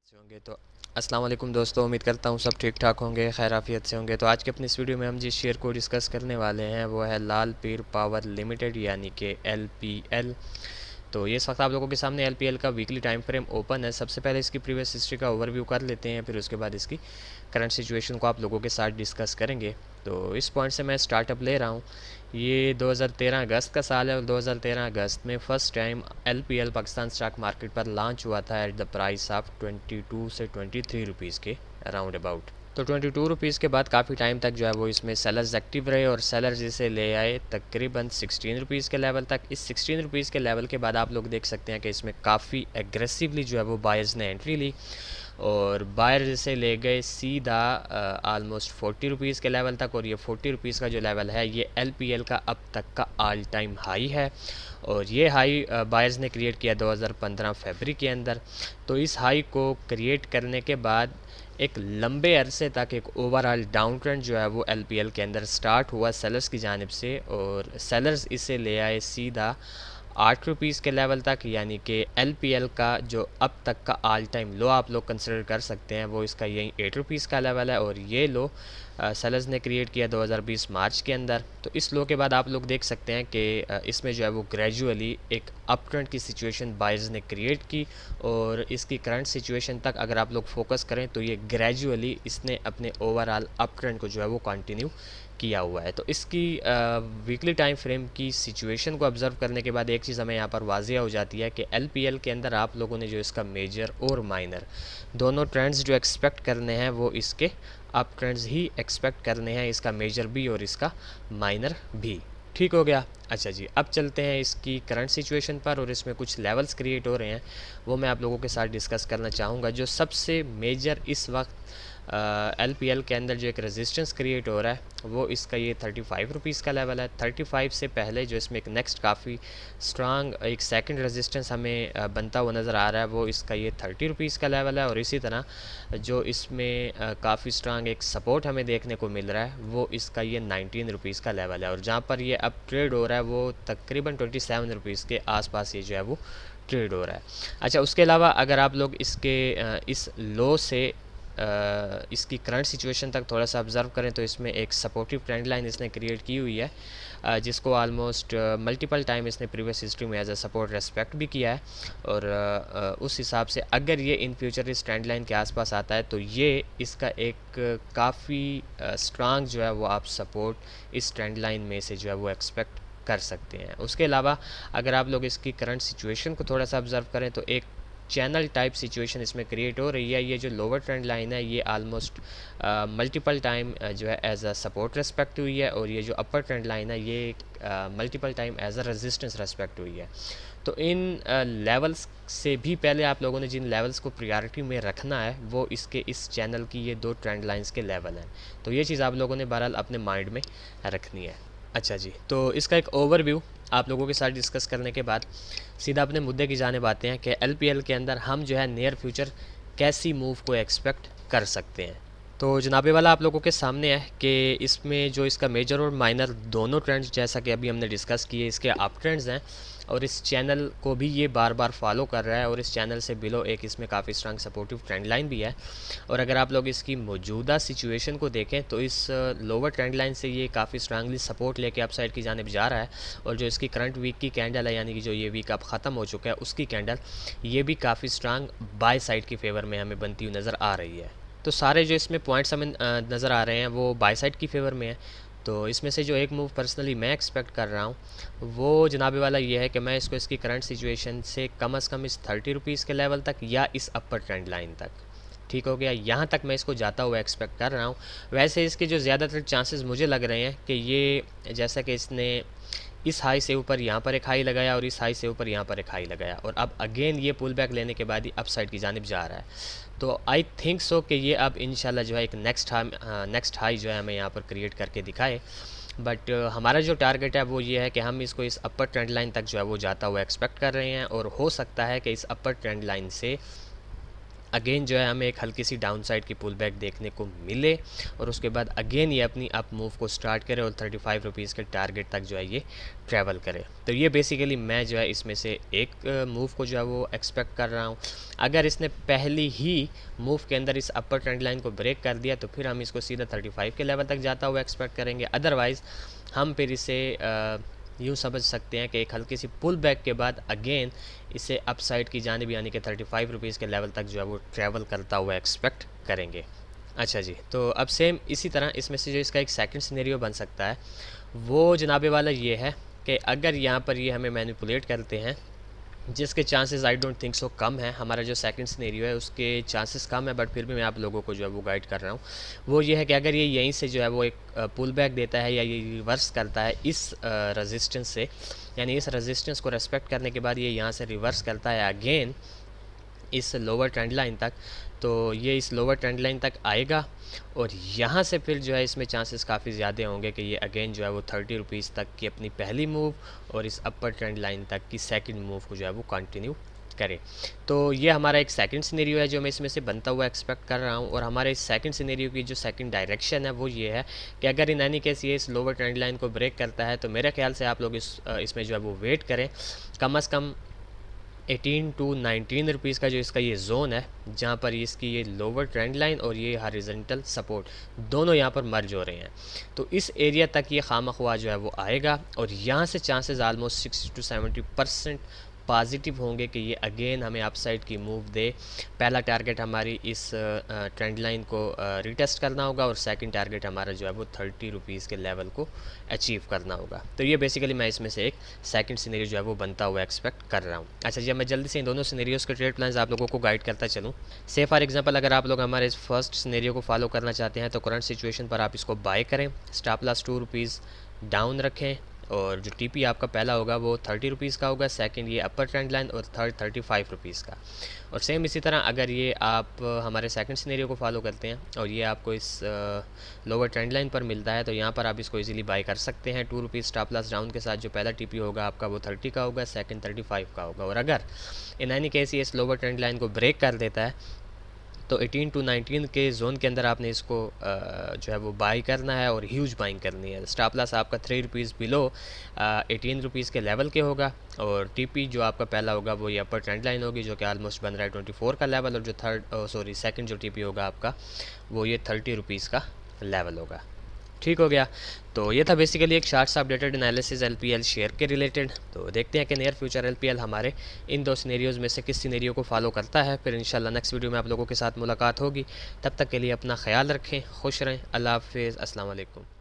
से होंगे तो अस्सलाम वालेकुम दोस्तों, उम्मीद करता हूँ सब ठीक ठाक होंगे, खैर आफियत से होंगे। तो आज के अपनी इस वीडियो में हम जिस शेयर को डिस्कस करने वाले हैं वो है लाल पीर पावर लिमिटेड यानी कि LPL। तो ये इस वक्त आप लोगों के सामने LPL का वीकली टाइम फ्रेम ओपन है। सबसे पहले इसकी प्रीवियस हिस्ट्री का ओवरव्यू कर लेते हैं, फिर उसके बाद इसकी करंट सिचुएशन को आप लोगों के साथ डिस्कस करेंगे। तो इस पॉइंट से मैं स्टार्टअप ले रहा हूँ। ये 2013 अगस्त का साल है और 2013 अगस्त में first time LPL Pakistan stock market पर लॉन्च हुआ था एट द प्राइस ऑफ 22 से 23 रुपीज़ के अराउंड अबाउट। तो 22 रुपीज़ के बाद काफ़ी टाइम तक जो है वो इसमें सेलर्स एक्टिव रहे और सेलर्स इसे ले आए तकरीबन 16 रुपीज़ के लेवल तक। इस 16 रुपीज़ के लेवल के बाद आप लोग देख सकते हैं कि इसमें काफ़ी एग्रेसिवली जो है वो बायर्स ने एंट्री ली और बायर इसे ले गए सीधा आलमोस्ट 40 रुपीज़ के लेवल तक। और ये 40 रुपीज़ का जो लेवल है ये LPL का अब तक का ऑल टाइम हाई है और ये हाई बायर्स ने क्रिएट किया 2015 फरवरी के अंदर। तो इस हाई को क्रिएट करने के बाद एक लंबे अरसे तक एक ओवरऑल डाउन ट्रेंड जो है वो LPL के अंदर स्टार्ट हुआ सेलर्स की जानिब से और सेलर्स इसे ले आए सीधा 8 रुपीज़ के लेवल तक, यानी कि LPL का जो अब तक का ऑल टाइम लो आप लोग कंसिडर कर सकते हैं वो इसका यही 8 रुपीज़ का लेवल है। और ये लो सेलर्स ने क्रिएट किया 2020 मार्च के अंदर। तो इस लो के बाद आप लोग देख सकते हैं कि इसमें जो है वो ग्रेजुअली एक अप ट्रेंड की सिचुएशन बायर्स ने क्रिएट की और इसकी करंट सिचुएशन तक अगर आप लोग फोकस करें तो ये ग्रेजुअली इसने अपने ओवरऑल अप ट्रेंड को जो है वो कंटिन्यू किया हुआ है। तो इसकी वीकली टाइम फ्रेम की सिचुएशन को ऑब्ज़र्व करने के बाद एक चीज़ हमें यहाँ पर वाजिया हो जाती है कि LPL के अंदर आप लोगों ने जो इसका मेजर और माइनर दोनों ट्रेंड्स जो एक्सपेक्ट करने हैं वो इसके अप ट्रेंड्स ही एक्सपेक्ट करने हैं, इसका मेजर भी और इसका माइनर भी। ठीक हो गया। अच्छा जी, अब चलते हैं इसकी करंट सिचुएशन पर और इसमें कुछ लेवल्स क्रिएट हो रहे हैं वो मैं आप लोगों के साथ डिस्कस करना चाहूँगा। जो सबसे मेजर इस वक्त LPL के अंदर जो एक रेजिस्टेंस क्रिएट हो रहा है वो इसका ये 35 रुपीज़ का लेवल है। 35 से पहले जो इसमें एक नेक्स्ट काफ़ी स्ट्रांग एक सेकंड रेजिस्टेंस हमें बनता हुआ नज़र आ रहा है वो इसका ये 30 रुपीज़ का लेवल है। और इसी तरह जो इसमें काफ़ी स्ट्रांग एक सपोर्ट हमें देखने को मिल रहा है वो इसका ये 19 रुपीज़ का लेवल है। और जहाँ पर ये अब ट्रेड हो रहा है वो तकरीबन 27 रुपीज़ के आसपास ये जो है वो ट्रेड हो रहा है। अच्छा, उसके अलावा अगर आप लोग इसके इस लो से इसकी करंट सिचुएशन तक थोड़ा सा ऑब्ज़र्व करें तो इसमें एक सपोर्टिव ट्रेंड लाइन इसने क्रिएट की हुई है जिसको ऑलमोस्ट मल्टीपल टाइम इसने प्रीवियस हिस्ट्री में एज अ सपोर्ट रेस्पेक्ट भी किया है। और उस हिसाब से अगर ये इन फ्यूचर इस ट्रेंड लाइन के आसपास आता है तो ये इसका एक काफ़ी स्ट्रांग जो है वो आप सपोर्ट इस ट्रेंड लाइन में से जो है वो एक्सपेक्ट कर सकते हैं। उसके अलावा अगर आप लोग इसकी करंट सिचुएशन को थोड़ा सा ऑब्ज़र्व करें तो एक चैनल टाइप सिचुएशन इसमें क्रिएट हो रही है। ये जो लोअर ट्रेंड लाइन है ये आलमोस्ट मल्टीपल टाइम जो है एज अ सपोर्ट रेस्पेक्ट हुई है और ये जो अपर ट्रेंड लाइन है ये multiple time as a resistance respect हुई है। तो इन लेवल्स से भी पहले आप लोगों ने जिन लेवल्स को प्रायोरिटी में रखना है वो इसके इस चैनल की ये दो ट्रेंड लाइंस के लेवल हैं। तो ये चीज़ आप लोगों ने बहरहाल अपने माइंड में रखनी है। अच्छा जी, तो इसका एक ओवरव्यू आप लोगों के साथ डिस्कस करने के बाद सीधा अपने मुद्दे की जानिब आते हैं कि LPL के अंदर हम जो है नियर फ्यूचर कैसी मूव को एक्सपेक्ट कर सकते हैं। तो जनाबे वाला आप लोगों के सामने है कि इसमें जो इसका मेजर और माइनर दोनों ट्रेंड्स जैसा कि अभी हमने डिस्कस किए इसके अप ट्रेंड्स हैं और इस चैनल को भी ये बार बार फॉलो कर रहा है और इस चैनल से बिलो एक इसमें काफ़ी स्ट्रांग सपोर्टिव ट्रेंड लाइन भी है। और अगर आप लोग इसकी मौजूदा सिचुएशन को देखें तो इस लोअर ट्रेंड लाइन से ये काफ़ी स्ट्रांगली सपोर्ट लेके अप साइड की जानिब जा रहा है। और जो इसकी करंट वीक की कैंडल है यानी कि जो ये वीक अब ख़त्म हो चुका है उसकी कैंडल ये भी काफ़ी स्ट्रांग बाय साइड की फेवर में हमें बनती हुई नज़र आ रही है। तो सारे जो इसमें पॉइंट्स हमें नज़र आ रहे हैं वो बाय साइड की फेवर में है। तो इसमें से जो एक मूव पर्सनली मैं एक्सपेक्ट कर रहा हूँ वो जनाबे वाला ये है कि मैं इसको इसकी करंट सिचुएशन से कम से कम इस 30 रुपीज़ के लेवल तक या इस अपर ट्रेंड लाइन तक, ठीक हो गया, यहाँ तक मैं इसको जाता हुआ एक्सपेक्ट कर रहा हूँ। वैसे इसके जो ज़्यादातर चांसेस मुझे लग रहे हैं कि ये जैसा कि इसने इस हाई से ऊपर यहाँ पर एक हाई लगाया और इस हाई से ऊपर यहाँ पर एक हाई लगाया और अब अगेन ये पुल बैक लेने के बाद ही अप साइड की जानिब जा रहा है। तो आई थिंक सो कि ये अब इंशाल्लाह जो है एक नेक्स्ट हाई जो है हमें यहाँ पर क्रिएट करके दिखाए। बट हमारा जो टारगेट है वो ये है कि हम इसको इस अपर ट्रेंड लाइन तक जो है वो जाता हुआ एक्सपेक्ट कर रहे हैं और हो सकता है कि इस अपर ट्रेंड लाइन से अगेन जो है हमें एक हल्की सी डाउन साइड की पुल बैक देखने को मिले और उसके बाद अगेन ये अपनी अप मूव को स्टार्ट करे और 35 रुपीज़ के टारगेट तक जो है ये ट्रैवल करे। तो ये बेसिकली मैं जो है इसमें से एक मूव को जो है वो एक्सपेक्ट कर रहा हूँ। अगर इसने पहली ही मूव के अंदर इस अपर ट्रेंड लाइन को ब्रेक कर दिया तो फिर हम इसको सीधा 35 के लेवल तक जाता हुआ एक्सपेक्ट करेंगे। अदरवाइज़ हम फिर इसे यूँ समझ सकते हैं कि एक हल्की सी पुल बैक के बाद अगेन इसे अपसाइड की जानिब यानी कि 35 रुपीज़ के लेवल तक जो है वो ट्रैवल करता हुआ एक्सपेक्ट करेंगे। अच्छा जी, तो अब सेम इसी तरह इसमें से जो इसका एक सेकंड सिनेरियो बन सकता है वो जनाबे वाला ये है कि अगर यहाँ पर ये हमें मैनिपुलेट करते हैं, जिसके chances I don't think so कम है, हमारा जो सेकंड सिनेरियो है उसके चांसेस कम है, बट फिर भी मैं आप लोगों को जो है वो गाइड कर रहा हूँ। वो ये है कि अगर ये यहीं से जो है वो एक पुल बैक देता है या ये रिवर्स करता है इस रेजिस्टेंस से, यानी इस रेजिस्टेंस को रेस्पेक्ट करने के बाद ये यहाँ से रिवर्स करता है अगेन इस लोअर ट्रेंड लाइन तक, तो ये इस लोअर ट्रेंड लाइन तक आएगा और यहाँ से फिर जो है इसमें चांसेस काफ़ी ज़्यादा होंगे कि ये अगेन जो है वो 30 रुपीज़ तक की अपनी पहली मूव और इस अपर ट्रेंड लाइन तक की सेकंड मूव को जो है वो कंटिन्यू करे। तो ये हमारा एक सेकंड सिनेरियो है जो मैं इसमें से बनता हुआ एक्सपेक्ट कर रहा हूँ। और हमारे इस सेकंड सिनेरियो की जो सेकंड डायरेक्शन है वो ये है कि अगर इन एनी केस ये इस लोअर ट्रेंड लाइन को ब्रेक करता है तो मेरे ख्याल से आप लोग इसमें जो है वो वेट करें कम अज़ कम 18 टू 19 रुपीज़ का जो इसका ये जोन है, जहाँ पर इसकी ये लोअर ट्रेंड लाइन और ये हॉरिजॉन्टल सपोर्ट दोनों यहाँ पर मर्ज हो रहे हैं। तो इस एरिया तक ये खामख्वा जो है वो आएगा और यहाँ से चांसेस आलमोस्ट 60 टू 70% पॉजिटिव होंगे कि ये अगेन हमें अपसाइड की मूव दे। पहला टारगेट हमारी इस ट्रेंड लाइन को रिटेस्ट करना होगा और सेकंड टारगेट हमारा जो है वो 30 रुपीज़ के लेवल को अचीव करना होगा। तो ये बेसिकली मैं इसमें से एक सेकंड सिनेरियो जो है वो बनता हुआ एक्सपेक्ट कर रहा हूँ। अच्छा जी, मैं जल्दी से इन दोनों सिनेरियोज़ के ट्रेड प्लान्स आप लोगों को गाइड करता चलूँ। से फॉर एग्जांपल अगर आप लोग हमारे इस फर्स्ट सिनेरियो को फॉलो करना चाहते हैं तो करंट सिचुएशन पर आप इसको बाय करें, स्टॉप लॉस 2 रुपीज़ डाउन रखें और जो टीपी आपका पहला होगा वो 30 रुपीज़ का होगा, सेकंड ये अपर ट्रेंड लाइन और थर्ड 35 रुपीज़ का। और सेम इसी तरह अगर ये आप हमारे सेकंड सिनेरियो को फॉलो करते हैं और ये आपको इस लोअर ट्रेंड लाइन पर मिलता है तो यहाँ पर आप इसको इजीली बाय कर सकते हैं 2 रुपीज़ स्टॉप लॉस डाउन के साथ। जो पहला टीपी होगा आपका वो 30 का होगा, सेकंड 35 का होगा। और अगर इन एनी केस ये इस लोअर ट्रेंड लाइन को ब्रेक कर देता है तो 18 टू 19 के जोन के अंदर आपने इसको जो है वो बाई करना है और ह्यूज बाइंग करनी है। स्टॉप लॉस आपका 3 रुपीज़ बिलो 18 रुपीज़ के लेवल के होगा और टीपी जो आपका पहला होगा वो ये अपर ट्रेंड लाइन होगी जो कि ऑलमोस्ट बन रहा है 24 का लेवल और जो सेकंड जो टीपी होगा आपका वो ये 30 रुपीज़ का लेवल होगा। ठीक हो गया। तो ये था बेसिकली एक शार्ट सा अपडेटेड एनालिसिस एलपीएल शेयर के रिलेटेड। तो देखते हैं कि नियर फ्यूचर एलपीएल हमारे इन दो सिनेरियोज़ में से किस सिनेरियो को फॉलो करता है। फिर इंशाल्लाह नेक्स्ट वीडियो में आप लोगों के साथ मुलाकात होगी। तब तक के लिए अपना ख्याल रखें, खुश रहें, अल्लाह हाफिज़, अस्सलाम वालेकुम।